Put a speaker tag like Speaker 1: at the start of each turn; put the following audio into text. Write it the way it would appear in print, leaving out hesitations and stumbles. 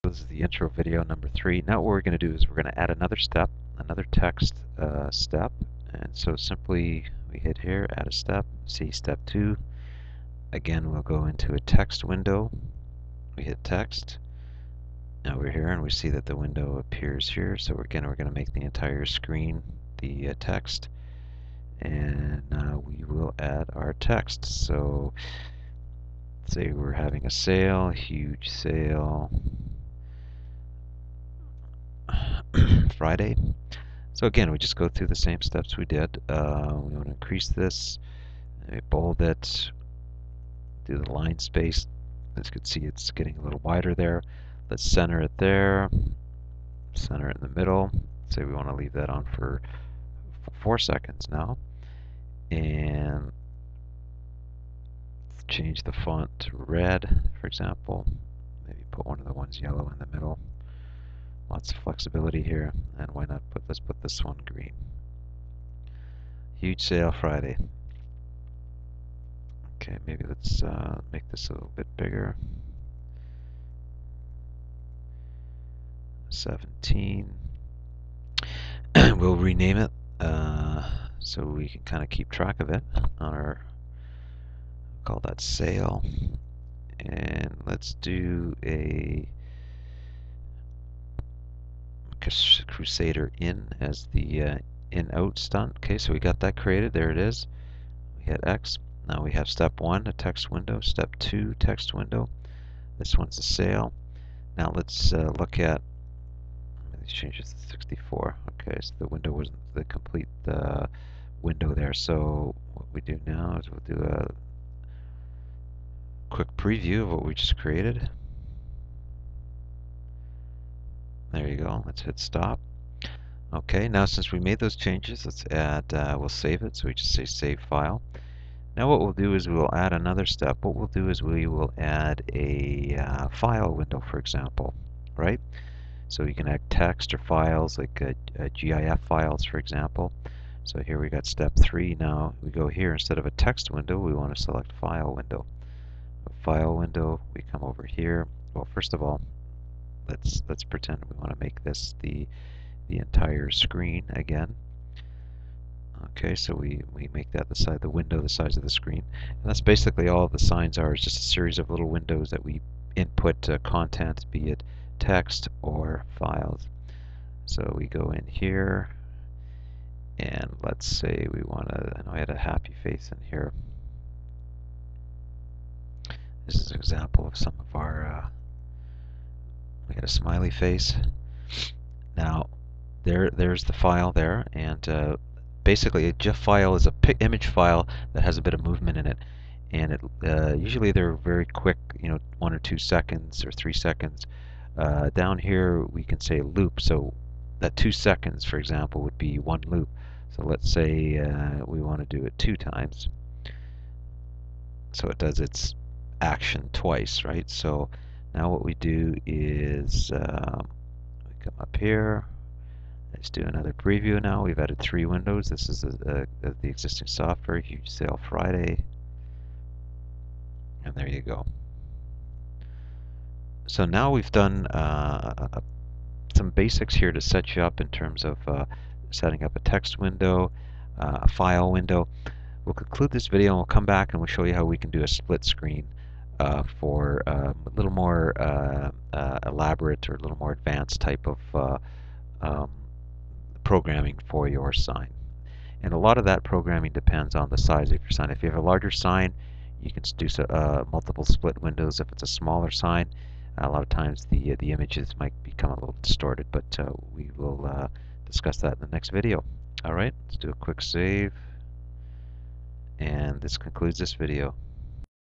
Speaker 1: So this is the intro video number 3. Now what we're going to do is we're going to add another step, another text step. And so simply we hit here, add a step, see step 2. Again, we'll go into a text window. We hit text. Now we're here and we see that the window appears here. So we're going to make the entire screen the text. And we will add our text. So say we're having a sale, huge sale, Friday. So again, we just go through the same steps we did. We want to increase this, bold it, do the line space. As you can see, it's getting a little wider there. Let's center it there, center it in the middle. Say we want to leave that on for 4 seconds now. And change the font to red, for example. Maybe put one of the ones yellow in the middle. Lots of flexibility here, and why not let's put this one green. Huge sale Friday. Okay, maybe let's make this a little bit bigger. 17. We'll rename it so we can kind of keep track of it on our, call that sale. And let's do a Crusader in as the in-out stunt. Okay, so we got that created. There it is. We hit X. Now we have step 1, a text window. Step 2, text window. This one's a sale. Now let's look at, let's change this to 64. Okay, so the window wasn't the complete window there. So what we do now is we'll do a quick preview of what we just created. There you go. Let's hit stop. Okay, now since we made those changes, let's add, we'll save it. So we just say save file. Now what we'll do is we'll add another step. What we'll do is we will add a file window, for example, right? So you can add text or files like GIF files, for example. So here we got step 3. Now we go here, instead of a text window, we want to select file window. A file window, we come over here. Well, first of all, let's pretend we want to make this the entire screen again. Okay, so we make that the window the size of the screen. And that's basically all the signs are. It's just a series of little windows that we input content, be it text or files. So we go in here, and let's say we want to, I know I had a happy face in here. This is an example of some of our, we got a smiley face. Now, there's the file there, and basically a GIF file is a image file that has a bit of movement in it, and it usually they're very quick, 1 or 2 seconds or 3 seconds. Down here we can say loop, so that 2 seconds, for example, would be 1 loop. So let's say we want to do it 2 times, so it does its action twice, right? So now what we do is we come up here. Let's do another preview now. We've added 3 windows. This is the existing software, huge sale Friday. And there you go. So now we've done some basics here to set you up in terms of setting up a text window, a file window. We'll conclude this video and we'll come back and we'll show you how we can do a split screen for a little more elaborate or a little more advanced type of programming for your sign. And a lot of that programming depends on the size of your sign. If you have a larger sign, you can do multiple split windows. If it's a smaller sign, a lot of times the images might become a little distorted, but we will discuss that in the next video. Alright, let's do a quick save, and this concludes this video.